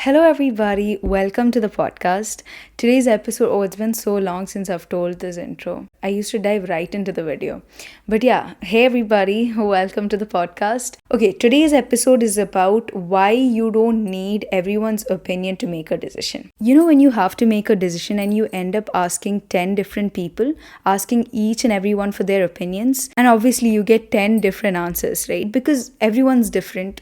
Hello, everybody. Welcome to the podcast. Today's episode, it's been so long since I've told this intro. I used to dive right into the video. But yeah, hey, everybody. Welcome to the podcast. Okay, today's episode is about why you don't need everyone's opinion to make a decision. You know, when you have to make a decision and you end up asking 10 different people, asking each and everyone for their opinions, and obviously you get 10 different answers, right? Because everyone's different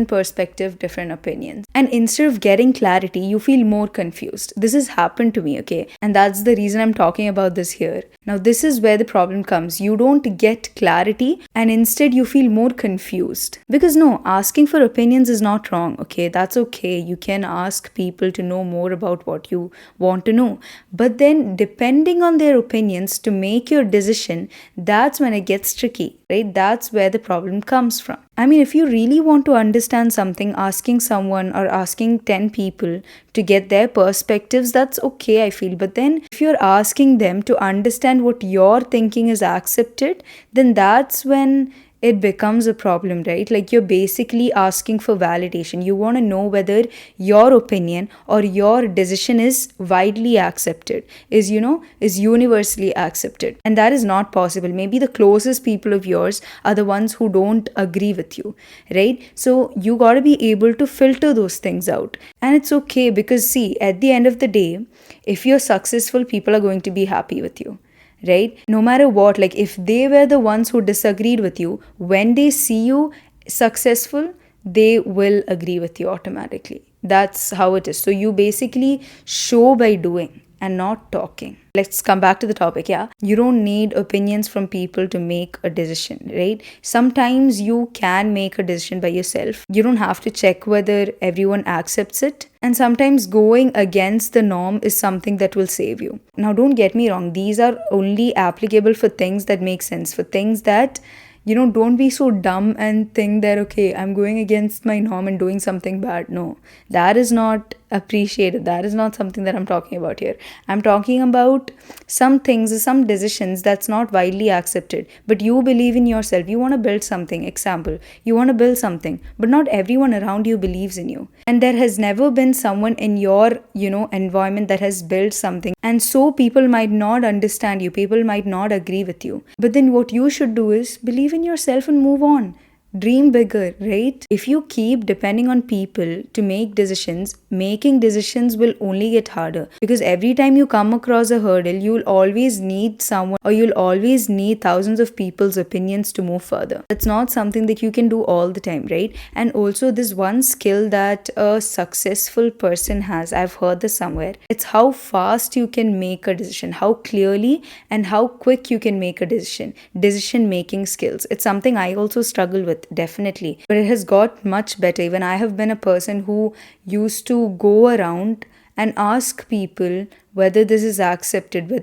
perspective, different opinions. And instead of getting clarity, you feel more confused. This has happened to me, okay? And that's the reason I'm talking about this here. Now, this is where the problem comes. You don't get clarity and instead you feel more confused. Because no, asking for opinions is not wrong, okay? That's okay. You can ask people to know more about what you want to know. But then, depending on their opinions to make your decision, that's when it gets tricky, right? That's where the problem comes from. I mean, if you really want to understand something, asking someone or asking 10 people to get their perspectives, that's okay, I feel. But then, if you're asking them to understand what you're thinking is accepted, then that's when it becomes a problem, right? Like you're basically asking for validation. You want to know whether your opinion or your decision is widely accepted, is universally accepted. And that is not possible. Maybe the closest people of yours are the ones who don't agree with you, right? So you got to be able to filter those things out. And it's okay because, see, at the end of the day, if you're successful, people are going to be happy with you, right? No matter what, like if they were the ones who disagreed with you, when they see you successful, they will agree with you automatically. That's how it is. So you basically show by doing and not talking. Let's come back to the topic. Yeah, you don't need opinions from people to make a decision, right? Sometimes you can make a decision by yourself. You don't have to check whether everyone accepts it. And sometimes going against the norm is something that will save you. Now, don't get me wrong. These are only applicable for things that make sense, for things that don't be so dumb and think that, okay, I'm going against my norm and doing something bad. No, that is not appreciated. That is not something that I'm talking about here. I'm talking about some things, some decisions that's not widely accepted, but you believe in yourself. You want to build something. Example, you want to build something, but not everyone around you believes in you. And there has never been someone in your, environment that has built something. And so people might not understand you. People might not agree with you. But then what you should do is believe in yourself and move on. Dream bigger, right? If you keep depending on people to make decisions, making decisions will only get harder. Because every time you come across a hurdle, you'll always need someone or you'll always need thousands of people's opinions to move further. It's not something that you can do all the time, right? And also, this one skill that a successful person has, I've heard this somewhere, it's how fast you can make a decision, how clearly and how quick you can make a decision making skills. It's something I also struggle with, definitely, but it has got much better. Even I have been a person who used to go around and ask people whether this is accepted, whether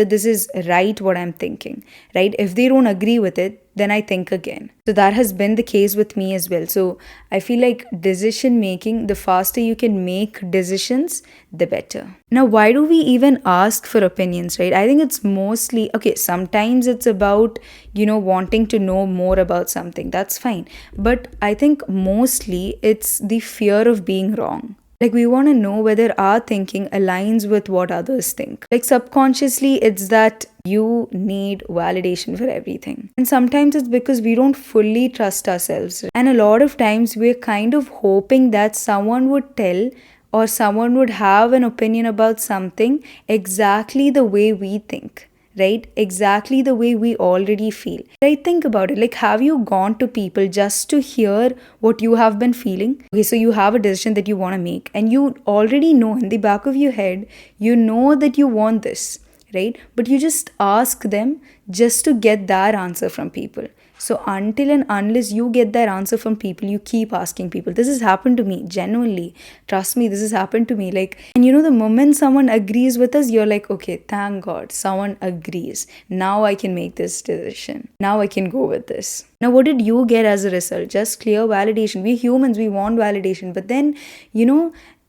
this is right what I'm thinking, right? If they don't agree with it, then I think again. So that has been the case with me as well. So I feel like decision making, the faster you can make decisions, the better. Now, why do we even ask for opinions, right? I think it's mostly, okay, sometimes it's about, wanting to know more about something. That's fine. But I think mostly it's the fear of being wrong. Like, we want to know whether our thinking aligns with what others think. Like, subconsciously, it's that you need validation for everything. And sometimes it's because we don't fully trust ourselves. And a lot of times we're kind of hoping that someone would tell or someone would have an opinion about something exactly the way we think. Right? Exactly the way we already feel. Right? Think about it. Like, have you gone to people just to hear what you have been feeling? Okay, so you have a decision that you want to make and you already know in the back of your head, you know that you want this, right? But you just ask them just to get that answer from people. So until and unless you get that answer from people, you keep asking people. This has happened to me, genuinely. Trust me, this has happened to me. Like, and the moment someone agrees with us, you're like, okay, thank God, someone agrees. Now I can make this decision. Now I can go with this. Now, what did you get as a result? Just clear validation. We humans, we want validation. But then,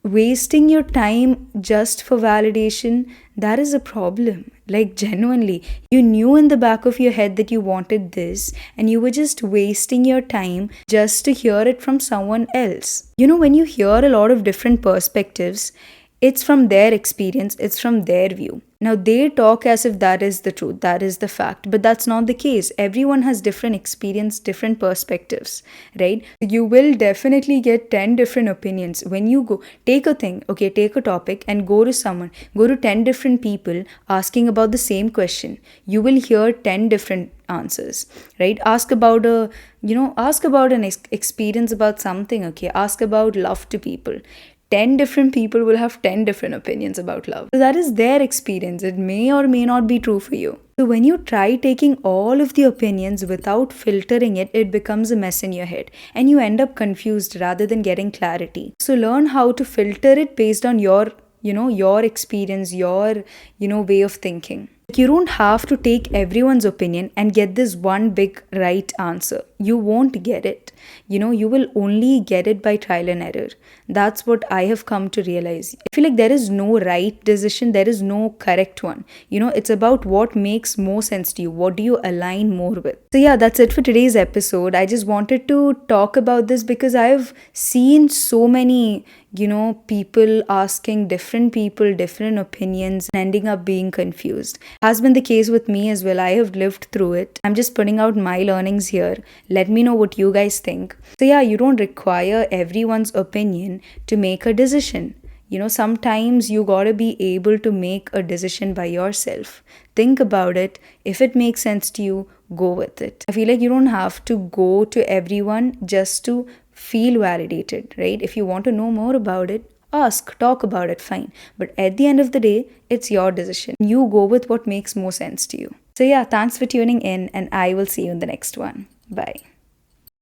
wasting your time just for validation, that is a problem. Like, genuinely, you knew in the back of your head that you wanted this, and you were just wasting your time just to hear it from someone else. When you hear a lot of different perspectives, it's from their experience, it's from their view. Now, they talk as if that is the truth, that is the fact, but that's not the case. Everyone has different experience, different perspectives, right? You will definitely get 10 different opinions when you go take a thing, okay, take a topic and go to 10 different people asking about the same question. You will hear 10 different answers, right? Ask about an experience about something, okay? Ask about love to people. 10 different people will have 10 different opinions about love. So that is their experience. It may or may not be true for you. So when you try taking all of the opinions without filtering it, it becomes a mess in your head and you end up confused rather than getting clarity. So learn how to filter it based on your experience, your way of thinking. You don't have to take everyone's opinion and get this one big right answer. You won't get it. You will only get it by trial and error. That's what I have come to realize. I feel like there is no right decision, there is no correct one. It's about what makes more sense to you. What do you align more with? So, yeah, that's it for today's episode. I just wanted to talk about this because I've seen so many people asking different people different opinions and ending up being confused. Has been the case with me as well. I have lived through it. I'm just putting out my learnings here. Let me know what you guys think. So yeah, you don't require everyone's opinion to make a decision. Sometimes you gotta be able to make a decision by yourself. Think about it. If it makes sense to you, go with it. I feel like you don't have to go to everyone just to feel validated, right? If you want to know more about it, ask, talk about it, fine. But at the end of the day, it's your decision. You go with what makes more sense to you. So yeah, thanks for tuning in and I will see you in the next one. Bye.